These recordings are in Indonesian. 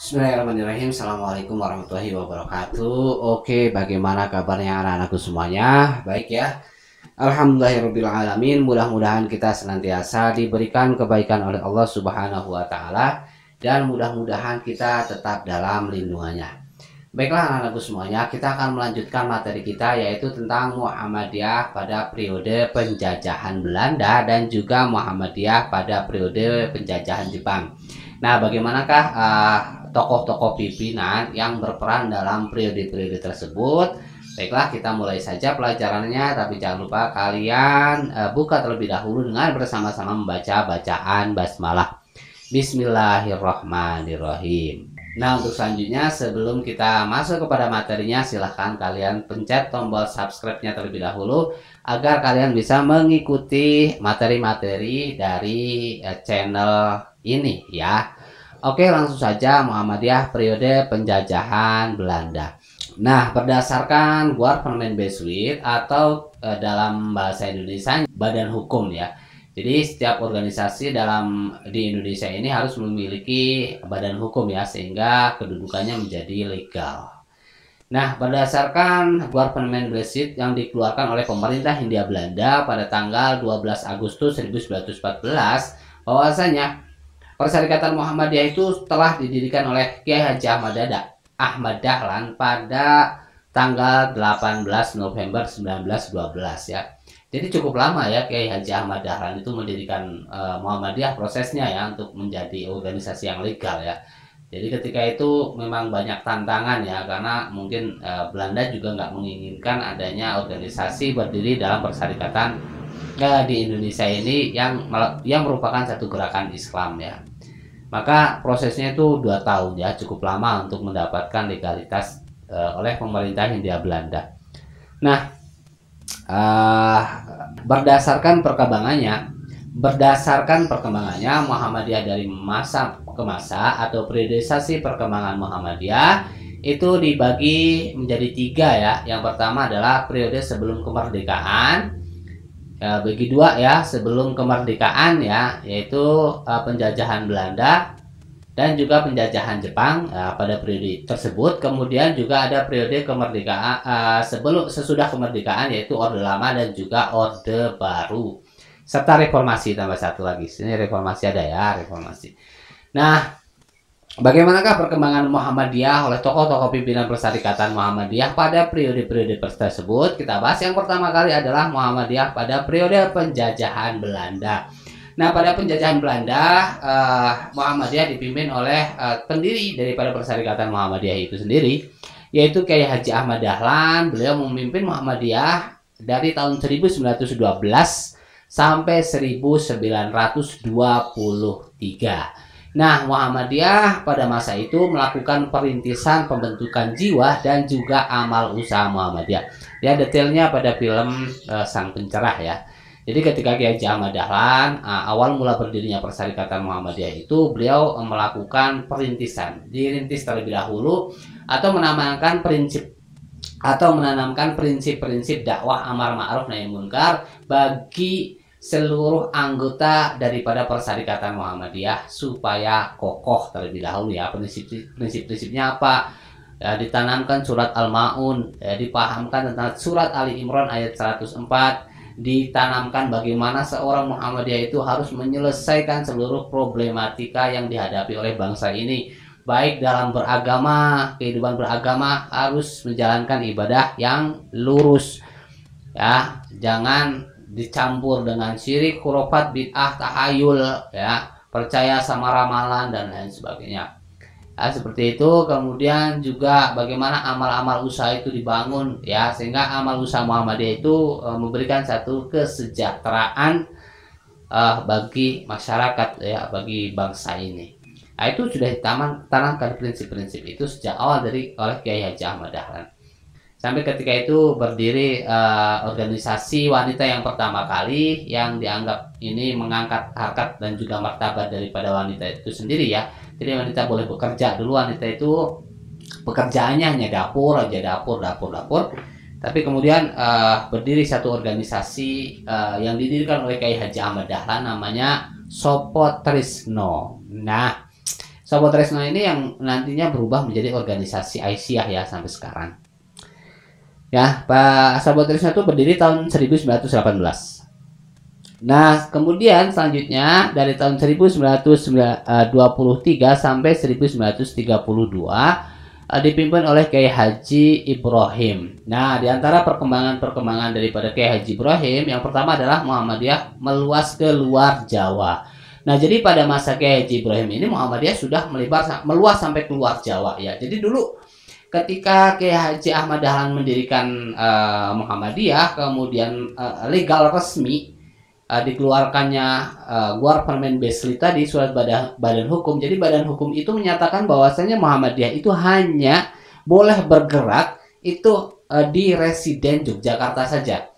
Bismillahirrahmanirrahim. Assalamualaikum warahmatullahi wabarakatuh. Oke, bagaimana kabarnya anak-anakku semuanya? Baik ya. Alhamdulillahirrahmanirrahim. Mudah-mudahan kita senantiasa diberikan kebaikan oleh Allah Subhanahu wa Ta'ala, dan mudah-mudahan kita tetap dalam lindungannya. Baiklah anak-anakku semuanya, kita akan melanjutkan materi kita, yaitu tentang Muhammadiyah pada periode penjajahan Belanda dan juga Muhammadiyah pada periode penjajahan Jepang. Nah, bagaimanakah tokoh-tokoh pimpinan yang berperan dalam periode-periode tersebut? Baiklah, kita mulai saja pelajarannya, tapi jangan lupa kalian buka terlebih dahulu dengan bersama-sama membaca bacaan basmalah. Bismillahirrahmanirrahim. Nah, untuk selanjutnya, sebelum kita masuk kepada materinya, silahkan kalian pencet tombol subscribe-nya terlebih dahulu agar kalian bisa mengikuti materi-materi dari channel ini ya. Oke, langsung saja. Muhammadiyah periode penjajahan Belanda. Nah, berdasarkan Government Besluit atau dalam bahasa Indonesia badan hukum ya. Jadi setiap organisasi di Indonesia ini harus memiliki badan hukum ya, sehingga kedudukannya menjadi legal. Nah, berdasarkan Government Besluit yang dikeluarkan oleh pemerintah Hindia Belanda pada tanggal 12 Agustus 1914, bahwasanya Perserikatan Muhammadiyah itu telah didirikan oleh Kiai Haji Ahmad Dahlan pada tanggal 18 November 1912 ya. Jadi cukup lama ya Kiai Haji Ahmad Dahlan itu mendirikan Muhammadiyah, prosesnya ya untuk menjadi organisasi yang legal ya. Jadi ketika itu memang banyak tantangan ya, karena mungkin Belanda juga nggak menginginkan adanya organisasi berdiri dalam perserikatan di Indonesia ini yang merupakan satu gerakan Islam ya. Maka prosesnya itu 2 tahun ya, cukup lama untuk mendapatkan legalitas oleh pemerintah Hindia Belanda. Nah, berdasarkan perkembangannya Muhammadiyah dari masa ke masa atau periodisasi perkembangan Muhammadiyah itu dibagi menjadi 3 ya. Yang pertama adalah periode sebelum kemerdekaan. Bagi 2 ya, sebelum kemerdekaan ya, yaitu penjajahan Belanda dan juga penjajahan Jepang pada periode tersebut. Kemudian juga ada periode kemerdekaan sesudah kemerdekaan, yaitu Orde Lama dan juga Orde Baru, serta reformasi tambah 1 lagi. Sini reformasi ada ya, reformasi. Nah, bagaimanakah perkembangan Muhammadiyah oleh tokoh-tokoh pimpinan Perserikatan Muhammadiyah pada periode-periode tersebut? Kita bahas. Yang pertama kali adalah Muhammadiyah pada periode penjajahan Belanda. Nah, pada penjajahan Belanda, Muhammadiyah dipimpin oleh pendiri daripada Perserikatan Muhammadiyah itu sendiri, yaitu Kiai Haji Ahmad Dahlan. Beliau memimpin Muhammadiyah dari tahun 1912 sampai 1923. Nah, Muhammadiyah pada masa itu melakukan perintisan pembentukan jiwa dan juga amal usaha Muhammadiyah. Ya, detailnya pada film Sang Pencerah ya. Jadi ketika Kiai Haji Ahmad Dahlan awal mula berdirinya Perserikatan Muhammadiyah itu, beliau melakukan perintisan. Dirintis terlebih dahulu atau menanamkan prinsip-prinsip dakwah amar ma'ruf nahi munkar bagi seluruh anggota daripada Perserikatan Muhammadiyah supaya kokoh terlebih dahulu ya. Prinsip-prinsipnya apa? Ya, ditanamkan surat Al-Maun, dipahamkan tentang surat Ali Imran ayat 104, ditanamkan bagaimana seorang Muhammadiyah itu harus menyelesaikan seluruh problematika yang dihadapi oleh bangsa ini, baik dalam beragama, kehidupan beragama harus menjalankan ibadah yang lurus ya, jangan dicampur dengan syirik, khurafat, bid'ah, tahayul ya, percaya sama ramalan dan lain sebagainya ya, seperti itu. Kemudian juga bagaimana amal-amal usaha itu dibangun ya, sehingga amal usaha Muhammadiyah itu memberikan satu kesejahteraan bagi masyarakat ya, bagi bangsa ini. Nah, itu sudah ditanamkan prinsip-prinsip itu sejak awal oleh Kiai Haji Ahmad Dahlan. Sampai ketika itu berdiri organisasi wanita yang pertama kali, yang dianggap ini mengangkat harkat dan juga martabat daripada wanita itu sendiri ya. Jadi wanita boleh bekerja. Dulu wanita itu pekerjaannya hanya dapur aja, dapur. Tapi kemudian berdiri satu organisasi yang didirikan oleh Kiai Haji Ahmad Dahlan, namanya Sopotrisno. Nah, Sahabat Tresno ini yang nantinya berubah menjadi organisasi Aisyah ya sampai sekarang. Ya, Pak Sahabat Tresno itu berdiri tahun 1918. Nah, kemudian selanjutnya dari tahun 1923 sampai 1932 dipimpin oleh Kiai Haji Ibrahim. Nah, di antara perkembangan daripada Kiai Haji Ibrahim, yang pertama adalah Muhammadiyah meluas ke luar Jawa. Nah, jadi pada masa Kiai Haji Ibrahim ini Muhammadiyah sudah meluas sampai keluar Jawa ya. Jadi dulu ketika Kiai Haji Ahmad Dahlan mendirikan Muhammadiyah, kemudian legal resmi dikeluarkannya Guar Permen Besli tadi, surat badan hukum. Jadi badan hukum itu menyatakan bahwasanya Muhammadiyah itu hanya boleh bergerak itu di residen Yogyakarta saja.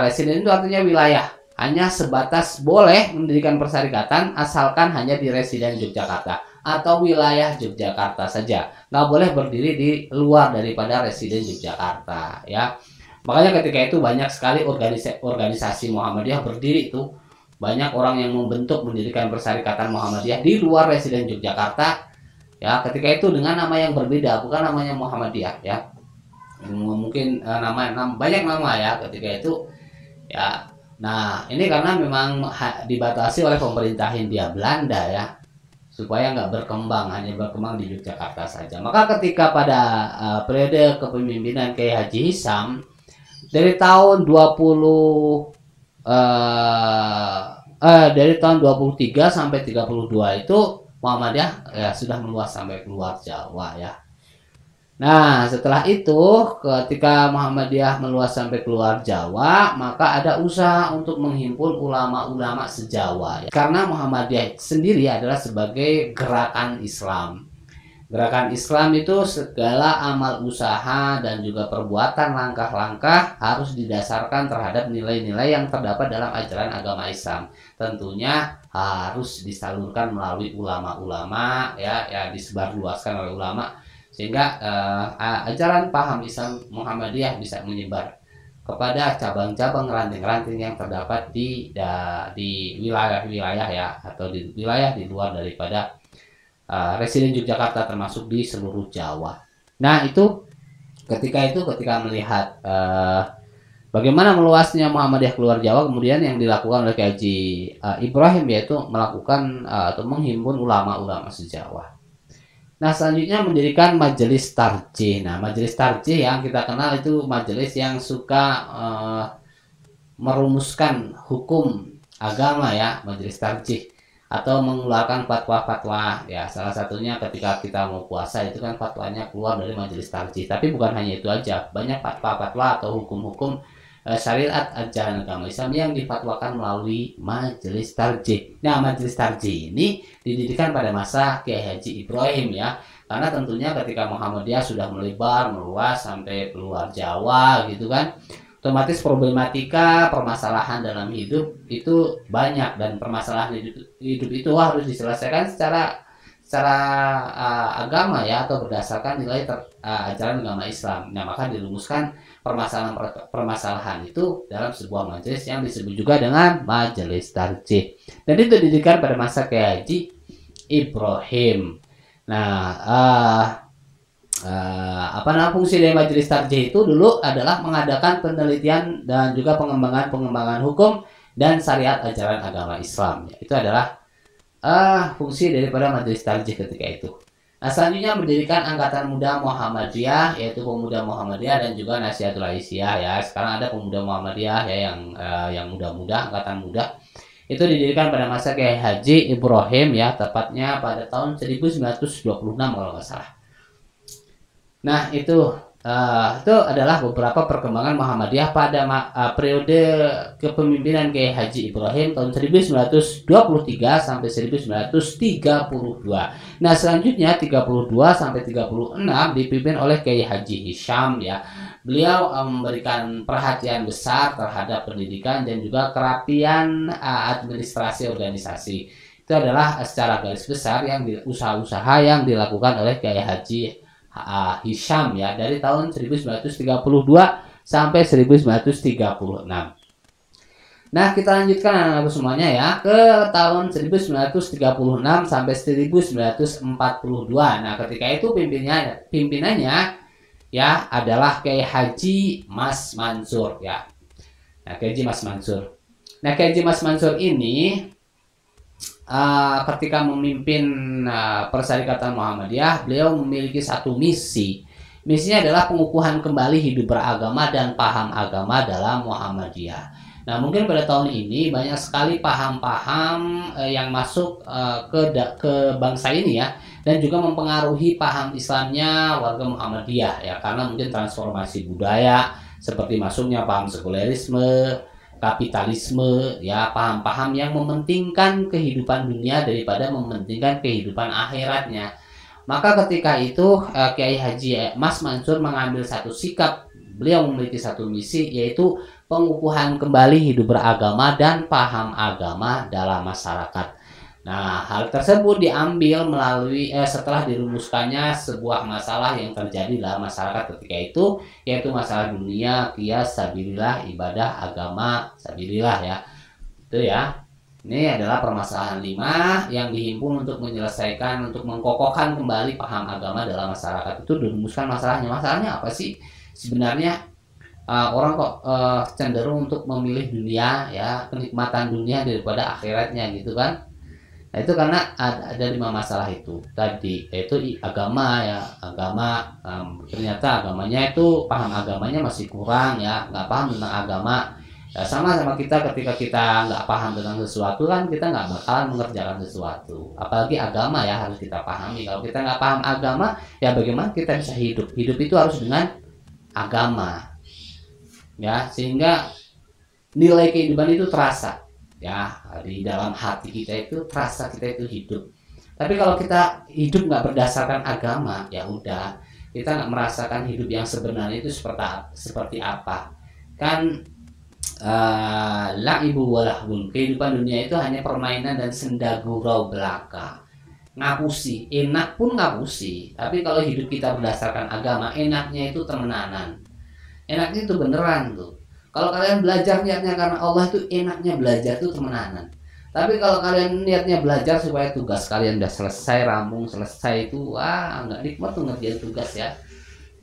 Residen itu artinya wilayah, hanya sebatas boleh mendirikan persyarikatan asalkan hanya di residen Yogyakarta atau wilayah Yogyakarta saja, nggak boleh berdiri di luar daripada residen Yogyakarta ya. Makanya ketika itu banyak sekali organisasi Muhammadiyah berdiri itu. Banyak orang yang membentuk mendirikan persyarikatan Muhammadiyah di luar residen Yogyakarta. Ya, ketika itu dengan nama yang berbeda, bukan namanya Muhammadiyah ya. Mungkin banyak nama ya ketika itu ya. Nah, ini karena memang dibatasi oleh pemerintah Hindia Belanda ya. Supaya nggak berkembang, hanya berkembang di Yogyakarta saja. Maka ketika pada periode kepemimpinan Kiai Haji Hisam dari tahun 23 sampai 32 itu Muhammadiyah ya sudah meluas sampai keluar Jawa ya. Nah, setelah itu ketika Muhammadiyah meluas sampai keluar Jawa, maka ada usaha untuk menghimpun ulama-ulama se-Jawa ya. Karena Muhammadiyah sendiri adalah sebagai gerakan Islam. Gerakan Islam itu segala amal usaha dan juga perbuatan langkah-langkah harus didasarkan terhadap nilai-nilai yang terdapat dalam ajaran agama Islam. Tentunya harus disalurkan melalui ulama-ulama ya disebarluaskan oleh ulama sehingga ajaran paham Islam Muhammadiyah bisa menyebar kepada cabang-cabang ranting-ranting yang terdapat di wilayah-wilayah ya atau di wilayah di luar daripada residen Yogyakarta termasuk di seluruh Jawa. Nah itu ketika melihat bagaimana meluasnya Muhammadiyah keluar Jawa, kemudian yang dilakukan oleh Kiai Haji Ibrahim yaitu melakukan atau menghimpun ulama-ulama se-Jawa. Nah selanjutnya mendirikan Majelis Tarjih. Nah Majelis Tarjih yang kita kenal itu majelis yang suka merumuskan hukum agama ya, Majelis Tarjih, atau mengeluarkan fatwa-fatwa ya. Salah satunya ketika kita mau puasa itu kan fatwanya keluar dari Majelis Tarjih. Tapi bukan hanya itu aja, banyak fatwa-fatwa atau hukum-hukum syariat ajaran agama Islam yang difatwakan melalui Majelis Tarjih. Nah, Majelis Tarjih ini didirikan pada masa Kiai Haji Ibrahim ya. Karena tentunya ketika Muhammadiyah sudah melebar, meluas sampai keluar Jawa gitu kan, otomatis problematika permasalahan dalam hidup itu banyak dan permasalahan hidup itu harus diselesaikan secara agama ya atau berdasarkan nilai ajaran agama Islam. Nah maka dirumuskan permasalahan itu dalam sebuah majelis yang disebut juga dengan Majelis Tarjih, dan itu didirikan pada masa Kiai Haji Ibrahim. Nah fungsi dari Majelis Tarjih itu dulu adalah mengadakan penelitian dan juga pengembangan hukum dan syariat ajaran agama Islam. Itu adalah fungsi daripada Majelis Tarjih ketika itu. Nah, selanjutnya mendirikan Angkatan Muda Muhammadiyah, yaitu Pemuda Muhammadiyah dan juga Nasihatul Aisyah ya. Sekarang ada Pemuda Muhammadiyah ya yang muda-muda, angkatan muda. Itu didirikan pada masa Kiai Haji Ibrahim ya, tepatnya pada tahun 1926 kalau nggak salah. Nah itu adalah beberapa perkembangan Muhammadiyah pada periode kepemimpinan Kiai Haji Ibrahim tahun 1923 sampai 1932. Nah selanjutnya 32 sampai 36 dipimpin oleh Kiai Haji Hisam ya. Beliau memberikan perhatian besar terhadap pendidikan dan juga kerapian administrasi organisasi. Itu adalah secara garis besar yang usaha-usaha yang dilakukan oleh Kiai Haji Hisam ya dari tahun 1932 sampai 1936. Nah, kita lanjutkan anak-anakku semuanya ya ke tahun 1936 sampai 1942. Nah, ketika itu pimpinannya ya adalah Kiai Haji Mas Mansur ya. Nah, Kiai Haji Mas Mansur. Nah, Kiai Haji Mas Mansur ini ketika memimpin Persyarikatan Muhammadiyah, beliau memiliki satu misi. Misinya adalah pengukuhan kembali hidup beragama dan paham agama dalam Muhammadiyah. Nah, mungkin pada tahun ini banyak sekali paham-paham yang masuk ke bangsa ini ya, dan juga mempengaruhi paham Islamnya warga Muhammadiyah ya, karena mungkin transformasi budaya seperti masuknya paham sekulerisme, kapitalisme ya, paham-paham yang mementingkan kehidupan dunia daripada mementingkan kehidupan akhiratnya. Maka ketika itu Kiai Haji Mas Mansur mengambil satu sikap. Beliau memiliki satu misi, yaitu pengukuhan kembali hidup beragama dan paham agama dalam masyarakat. Nah, hal tersebut diambil melalui setelah dirumuskannya sebuah masalah yang terjadi dalam masyarakat ketika itu, yaitu masalah dunia, qiyas, sabilillah, ibadah, agama, sabilillah ya. Itu ya. Ini adalah permasalahan 5 yang dihimpun untuk menyelesaikan, untuk mengkokohkan kembali paham agama dalam masyarakat. Itu dirumuskan masalahnya. Masalahnya apa sih? Sebenarnya orang kok cenderung untuk memilih dunia ya, kenikmatan dunia daripada akhiratnya gitu kan. Nah, itu karena ada 5 masalah itu tadi, yaitu agama ya, ternyata agamanya itu paham agamanya masih kurang ya, nggak paham tentang agama ya, sama kita ketika kita nggak paham tentang sesuatu kan kita nggak bakalan mengerjakan sesuatu, apalagi agama ya harus kita pahami. Kalau kita nggak paham agama ya bagaimana kita bisa hidup itu harus dengan agama ya, sehingga nilai kehidupan itu terasa ya, di dalam hati kita itu terasa kita itu hidup. Tapi kalau kita hidup nggak berdasarkan agama ya udah, kita nggak merasakan hidup yang sebenarnya itu seperti apa kan. La'ibu walahun, kehidupan dunia itu hanya permainan dan senda gurau belaka, ngapusi, enak pun ngapusi. Tapi kalau hidup kita berdasarkan agama, enaknya itu temenanan, enaknya itu beneran tuh. Kalau kalian belajar niatnya karena Allah, itu enaknya belajar tuh temenanan. Tapi kalau kalian niatnya belajar supaya tugas kalian udah selesai, rampung selesai, itu nggak nikmat tuh ngerjain tugas ya.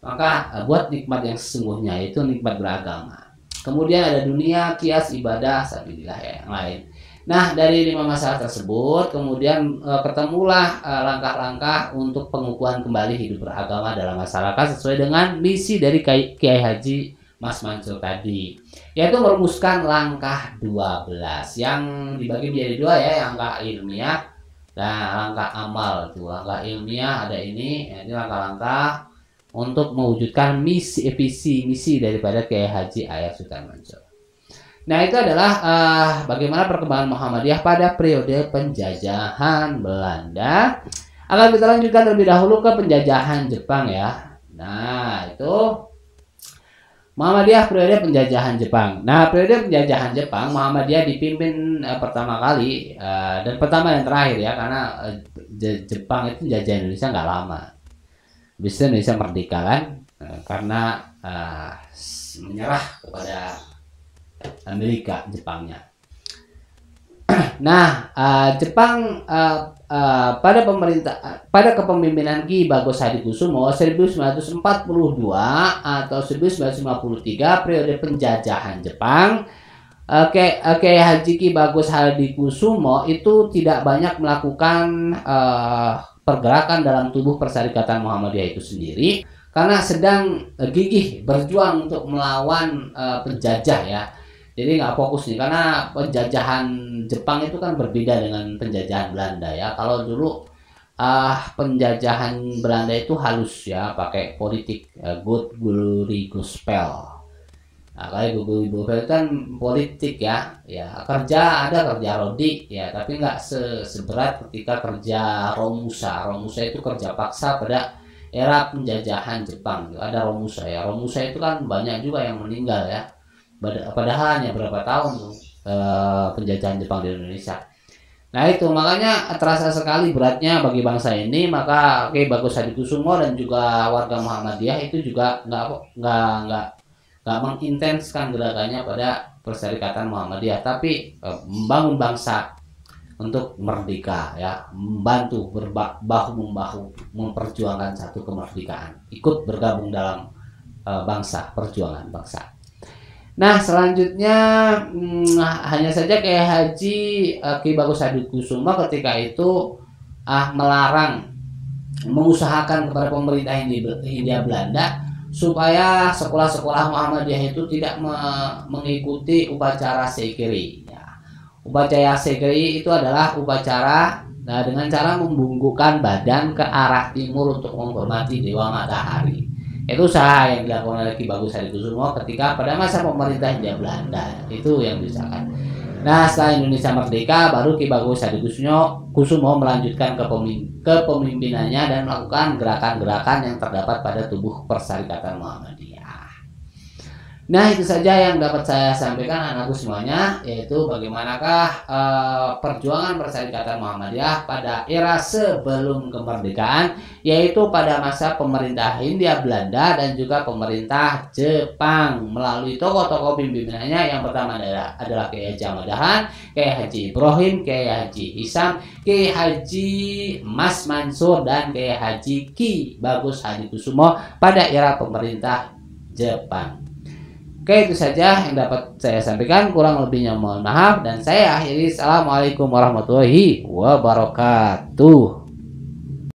Maka buat nikmat yang sesungguhnya, itu nikmat beragama. Kemudian ada dunia, qiyas, ibadah, sabilillah ya, yang lain. Nah, dari 5 masalah tersebut kemudian ketemulah langkah-langkah untuk pengukuhan kembali hidup beragama dalam masyarakat sesuai dengan misi dari Kiai Haji Mas Mansur tadi, yaitu merumuskan langkah 12 yang dibagi menjadi 2 ya, yang langkah ilmiah dan langkah amal. Itu langkah ilmiah ada ini langkah-langkah untuk mewujudkan visi misi daripada Kiai Haji Ayat Sultan Mansur. Nah, itu adalah bagaimana perkembangan Muhammadiyah pada periode penjajahan Belanda. Akan kita lanjutkan terlebih dahulu ke penjajahan Jepang ya. Nah, itu Muhammadiyah periode penjajahan Jepang. Nah, periode penjajahan Jepang Muhammadiyah dipimpin pertama kali dan pertama dan terakhir ya, karena Jepang itu jajah Indonesia nggak lama. Bisa Indonesia merdeka kan karena menyerah kepada Amerika Jepangnya. Nah, Jepang pada kepemimpinan Ki Bagus Hadikusumo 1942 atau 1953 periode penjajahan Jepang, Kiai Haji Ki Bagus Hadikusumo itu tidak banyak melakukan pergerakan dalam tubuh Persyarikatan Muhammadiyah itu sendiri, karena sedang gigih berjuang untuk melawan penjajah ya. Jadi nggak fokus nih, karena penjajahan Jepang itu kan berbeda dengan penjajahan Belanda ya. Kalau dulu penjajahan Belanda itu halus ya, pakai politik, good glory gospel. Nah, kalau Google itu kan politik ya, kerja ada kerja rodi ya, tapi nggak seberat ketika kerja Romusa. Romusa itu kerja paksa pada era penjajahan Jepang. Ada Romusa ya, Romusa itu kan banyak juga yang meninggal ya. Padahal hanya berapa tahun tuh penjajahan Jepang di Indonesia. Nah itu makanya terasa sekali beratnya bagi bangsa ini. Maka Kiai Bagus Hadikusumo dan juga warga Muhammadiyah itu juga nggak mengintenskan gerakannya pada Perserikatan Muhammadiyah, tapi membangun bangsa untuk merdeka ya, membantu bahu-membahu memperjuangkan satu kemerdekaan, ikut bergabung dalam bangsa, perjuangan bangsa. Nah selanjutnya hanya saja kayak Haji Ki Bagus Hadikusumo ketika itu melarang, mengusahakan kepada pemerintah Hindia Belanda supaya sekolah-sekolah Muhammadiyah itu tidak mengikuti upacara Sekeri. Ya. Upacara Sekeri itu adalah upacara dengan cara membungkukkan badan ke arah timur untuk menghormati Dewa Matahari. Itu usaha yang dilakukan oleh Ki Bagus Hadikusumo ketika pada masa pemerintah Hindia Belanda. Itu yang disahkan. Nah setelah Indonesia merdeka, baru Ki Bagus Hadikusumo melanjutkan kepemimpinannya dan melakukan gerakan-gerakan yang terdapat pada tubuh Perserikatan Muhammadiyah. Nah itu saja yang dapat saya sampaikan anakku semuanya, yaitu bagaimanakah perjuangan Perserikatan Muhammadiyah pada era sebelum kemerdekaan, yaitu pada masa pemerintah Hindia Belanda dan juga pemerintah Jepang melalui tokoh-tokoh pimpinannya. Yang pertama adalah Kiai Haji Ahmad Dahlan, Kiai Haji Ibrahim, Kiai Haji Hisam, Kiai Haji Mas Mansur, dan Kiai Haji Ki Bagus Hadikusumo pada era pemerintah Jepang. Oke, itu saja yang dapat saya sampaikan. Kurang lebihnya mohon maaf, dan saya akhiri. Assalamualaikum warahmatullahi wabarakatuh.